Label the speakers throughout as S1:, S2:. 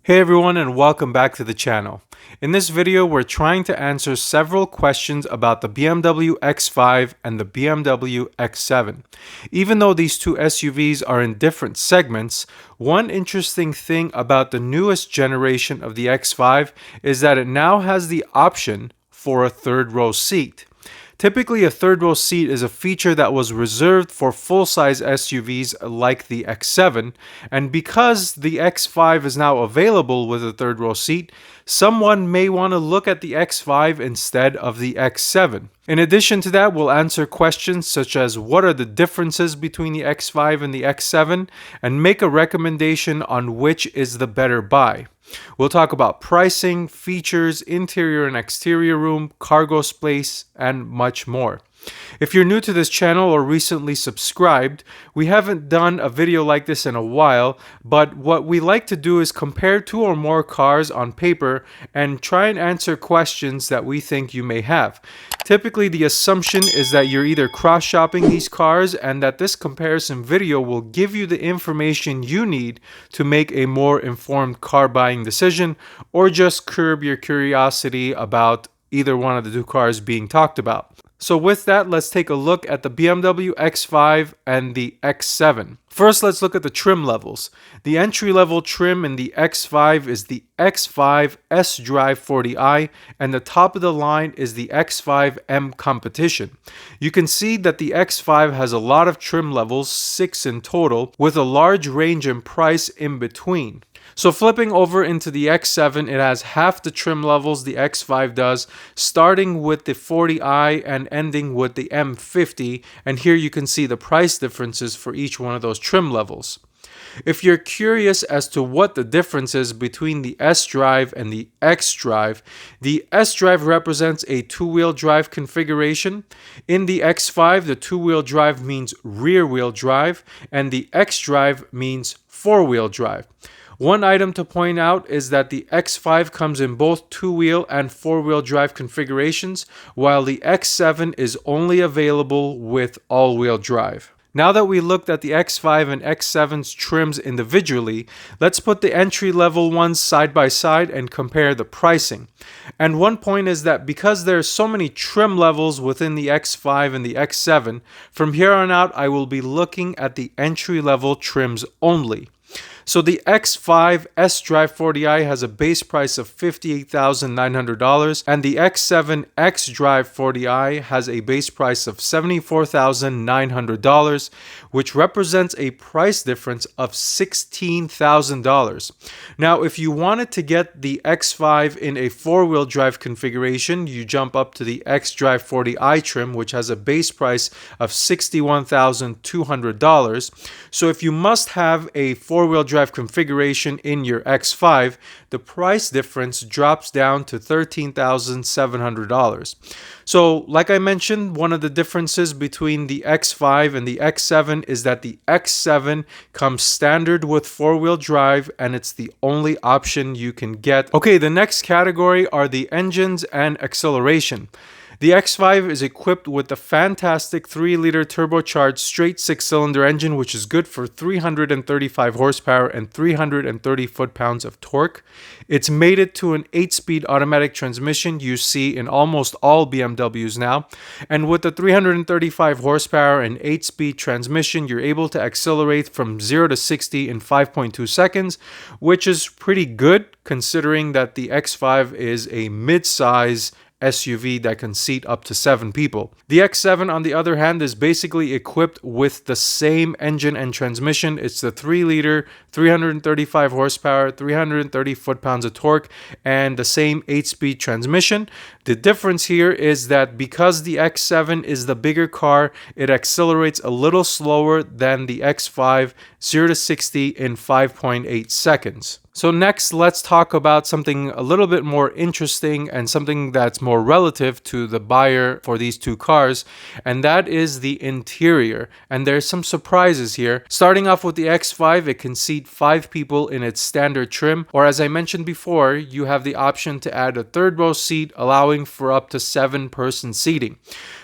S1: Hey everyone, and welcome back to the channel. In this video, we're trying to answer several questions about the BMW X5 and the BMW X7. Even though these two SUVs are in different segments, one interesting thing about the newest generation of the X5 is that it now has the option for a third row seat. Typically, a third row seat is a feature that was reserved for full-size SUVs like the X7, and because the X5 is now available with a third row seat, someone may want to look at the X5 instead of the X7. In addition to that, we'll answer questions such as what are the differences between the X5 and the X7, and make a recommendation on which is the better buy. We'll talk about pricing, features, interior and exterior room, cargo space, and much more. If you're new to this channel or recently subscribed, we haven't done a video like this in a while, but what we like to do is compare two or more cars on paper and try and answer questions that we think you may have. Typically, the assumption is that you're either cross-shopping these cars and that this comparison video will give you the information you need to make a more informed car buying decision, or just curb your curiosity about either one of the two cars being talked about. So with that, let's take a look at the BMW X5 and the X7. First, let's look at the trim levels. The entry-level trim in the X5 is the X5 S-Drive 40i, and the top of the line is the X5 M Competition. You can see that the X5 has a lot of trim levels, 6 in total, with a large range in price in between. So flipping over into the X7, it has half the trim levels the X5 does, starting with the 40i and ending with the M50, and here you can see the price differences for each one of those trim levels. If you're curious as to what the difference is between the S-Drive and the X-Drive, the S-Drive represents a two-wheel drive configuration. In the X5, the two-wheel drive means rear-wheel drive, and the X-Drive means four-wheel drive. One item to point out is that the X5 comes in both two-wheel and four-wheel drive configurations, while the X7 is only available with all-wheel drive. Now that we looked at the X5 and X7's trims individually, let's put the entry-level ones side by side and compare the pricing. And one point is that because there are so many trim levels within the X5 and the X7, from here on out I will be looking at the entry-level trims only. So the X5 S-Drive 40i has a base price of $58,900, and the X7 X-Drive 40i has a base price of $74,900, which represents a price difference of $16,000. Now, if you wanted to get the X5 in a four-wheel drive configuration, you jump up to the X-Drive 40i trim, which has a base price of $61,200. So if you must have a four-wheel drive configuration in your X5, the price difference drops down to $13,700. So, like I mentioned, one of the differences between the X5 and the X7 is that the X7 comes standard with four-wheel drive, and it's the only option you can get. Okay, the next category are the engines and acceleration. The X5 is equipped with the fantastic 3-liter turbocharged straight 6-cylinder engine, which is good for 335 horsepower and 330 foot-pounds of torque. It's mated to an 8-speed automatic transmission you see in almost all BMWs now. And with the 335 horsepower and 8-speed transmission, you're able to accelerate from 0 to 60 in 5.2 seconds, which is pretty good considering that the X5 is a mid-size SUV that can seat up to 7 people. The X7, on the other hand, is basically equipped with the same engine and transmission. It's the 3-liter, 335 horsepower, 330 foot-pounds of torque, and the same 8-speed transmission. The difference here is that because the X7 is the bigger car, it accelerates a little slower than the X5, 0 to 60 in 5.8 seconds. So next, let's talk about something a little bit more interesting and something that's more relative to the buyer for these two cars, and that is the interior. And there's some surprises here. Starting off with the X5, it can seat 5 people in its standard trim, or as I mentioned before, you have the option to add a third row seat, allowing for up to 7-person seating.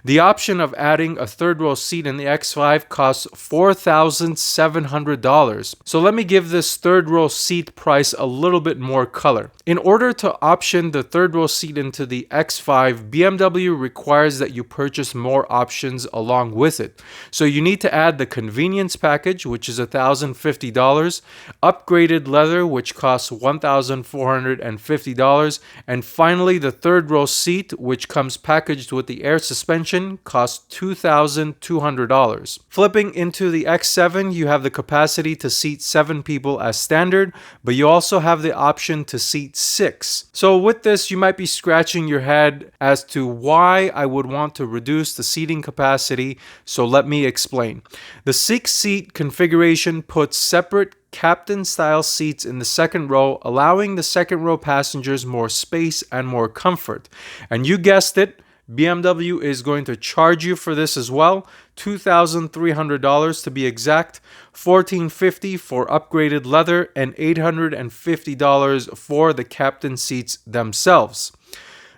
S1: The option of adding a third row seat in the X5 costs $4,700. So let me give this third row seat price a little bit more color. In order to option the third row seat into the X5, BMW requires that you purchase more options along with it. So you need to add the convenience package, which is $1,050, upgraded leather, which costs $1,450, and finally the third row seat, which comes packaged with the air suspension, costs $2,200. Flipping into the X7, you have the capacity to seat 7 people as standard, but you also have the option to seat 6. So with this, you might be scratching your head as to why I would want to reduce the seating capacity, so let me explain. The 6-seat configuration puts separate captain-style seats in the second row, allowing the second row passengers more space and more comfort. And you guessed it, BMW is going to charge you for this as well, $2,300 to be exact, $1,450 for upgraded leather, and $850 for the captain seats themselves.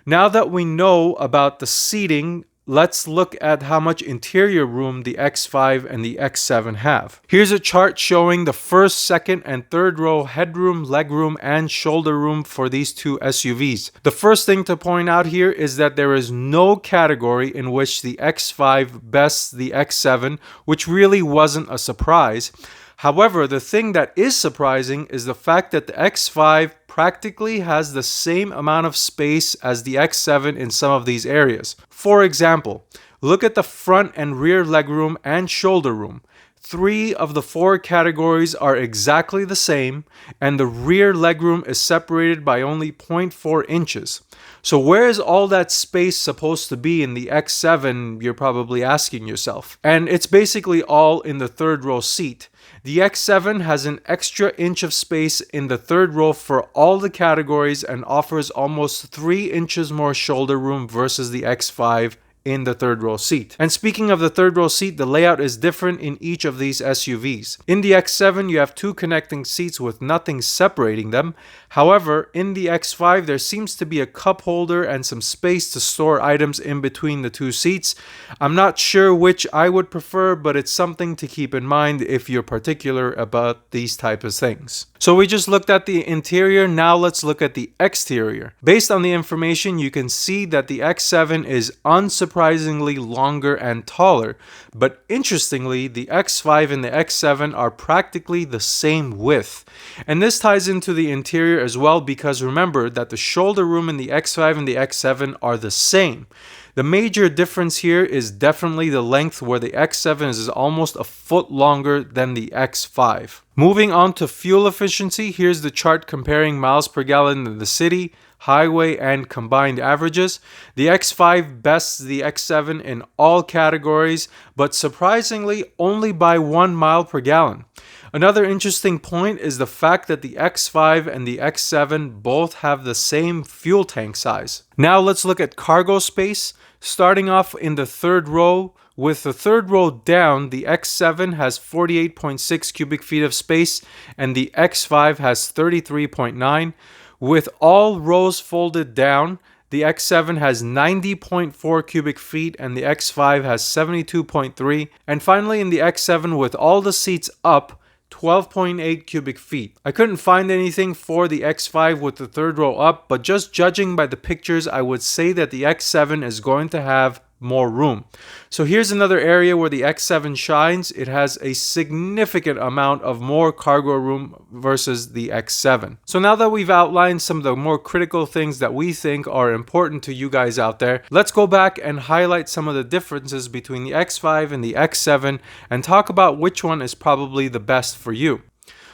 S1: Now that we know about the seating, let's look at how much interior room the X5 and the X7 have. Here's a chart showing the first, second, and third row headroom, legroom, and shoulder room for these two SUVs. The first thing to point out here is that there is no category in which the X5 bests the X7, which really wasn't a surprise. However, the thing that is surprising is the fact that the X5 practically has the same amount of space as the X7 in some of these areas. For example, look at the front and rear legroom and shoulder room. 3 of the 4 categories are exactly the same, and the rear legroom is separated by only 0.4 inches. So where is all that space supposed to be in the X7, you're probably asking yourself. And it's basically all in the third row seat. The X7 has an extra inch of space in the third row for all the categories and offers almost 3 inches more shoulder room versus the X5 in the third row seat. And speaking of the third row seat, the layout is different in each of these SUVs. In the X7, you have 2 connecting seats with nothing separating them. However, in the X5, there seems to be a cup holder and some space to store items in between the 2 seats. I'm not sure which I would prefer, but it's something to keep in mind if you're particular about these types of things. So we just looked at the interior, now let's look at the exterior. Based on the information, you can see that the X7 is unsurprisingly longer and taller, but interestingly, the X5 and the X7 are practically the same width. And this ties into the interior as well, because remember that the shoulder room in the X5 and the X7 are the same. The major difference here is definitely the length, where the X7 is almost a foot longer than the X5. Moving on to fuel efficiency, here's the chart comparing miles per gallon in the city, highway, and combined averages. The X5 bests the X7 in all categories, but surprisingly only by 1 mile per gallon. Another interesting point is the fact that the X5 and the X7 both have the same fuel tank size. Now let's look at cargo space. Starting off in the third row, with the third row down, the X7 has 48.6 cubic feet of space and the X5 has 33.9. With all rows folded down, the X7 has 90.4 cubic feet and the X5 has 72.3. And finally, in the X7, with all the seats up, 12.8 cubic feet. I couldn't find anything for the X5 with the third row up, but just judging by the pictures, I would say that the X7 is going to have more room. So here's another area where the X7 shines. It has a significant amount of more cargo room versus the X7. So now that we've outlined some of the more critical things that we think are important to you guys out there, let's go back and highlight some of the differences between the X5 and the X7 and talk about which one is probably the best for you.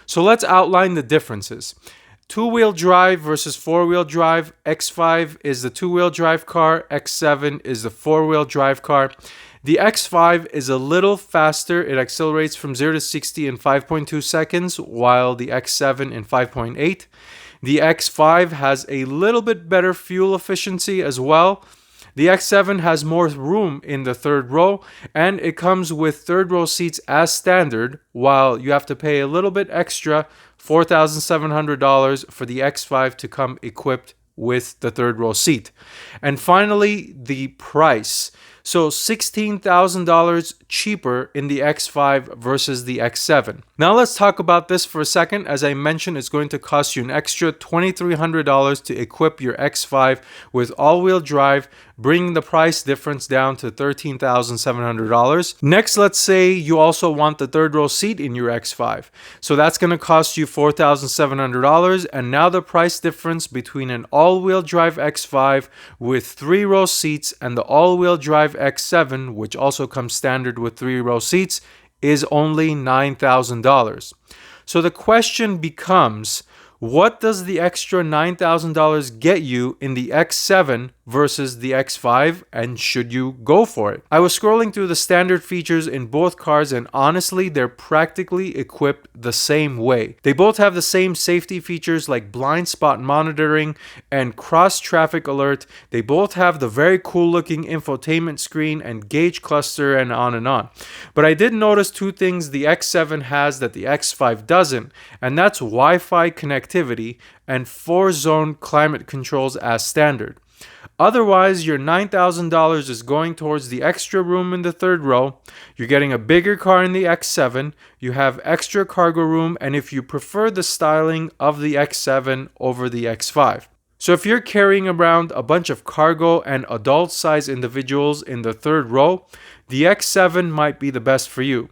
S1: So let's outline the differences. Two-wheel drive versus four-wheel drive. X5 is the two-wheel drive car. X7 is the four-wheel drive car. The X5 is a little faster. It accelerates from 0 to 60 in 5.2 seconds, while the X7 in 5.8. The X5 has a little bit better fuel efficiency as well. The X7 has more room in the third row, and it comes with third row seats as standard, while you have to pay a little bit extra, $4,700 for the X5 to come equipped with the third row seat. And finally, the price. So $16,000 cheaper in the X5 versus the X7. Now let's talk about this for a second. As I mentioned, it's going to cost you an extra $2,300 to equip your X5 with all-wheel drive, bringing the price difference down to $13,700. Next, let's say you also want the third row seat in your X5. So that's going to cost you $4,700, and now the price difference between an all-wheel drive X5 with 3-row seats and the all-wheel drive X7, which also comes standard with 3-row seats, is only $9,000. So the question becomes, what does the extra $9,000 get you in the X7 versus the X5, and should you go for it? I was scrolling through the standard features in both cars, and honestly, they're practically equipped the same way. They both have the same safety features like blind spot monitoring and cross traffic alert. They both have the very cool looking infotainment screen and gauge cluster, and on and on. But I did notice two things the X7 has that the X5 doesn't, and that's Wi-Fi connectivity and 4-zone climate controls as standard. Otherwise, your $9,000 is going towards the extra room in the third row. You're getting a bigger car in the X7. You have extra cargo room, and if you prefer the styling of the X7 over the X5. So if you're carrying around a bunch of cargo and adult-sized individuals in the third row, the X7 might be the best for you.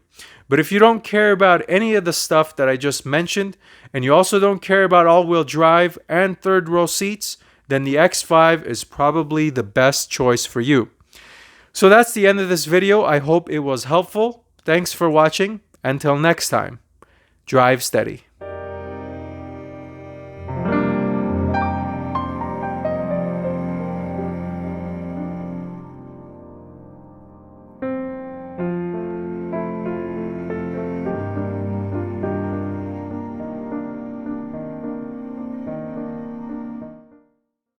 S1: But if you don't care about any of the stuff that I just mentioned, and you also don't care about all-wheel drive and third row seats, then the X5 is probably the best choice for you. So that's the end of this video. I hope it was helpful. Thanks for watching. Until next time, drive steady.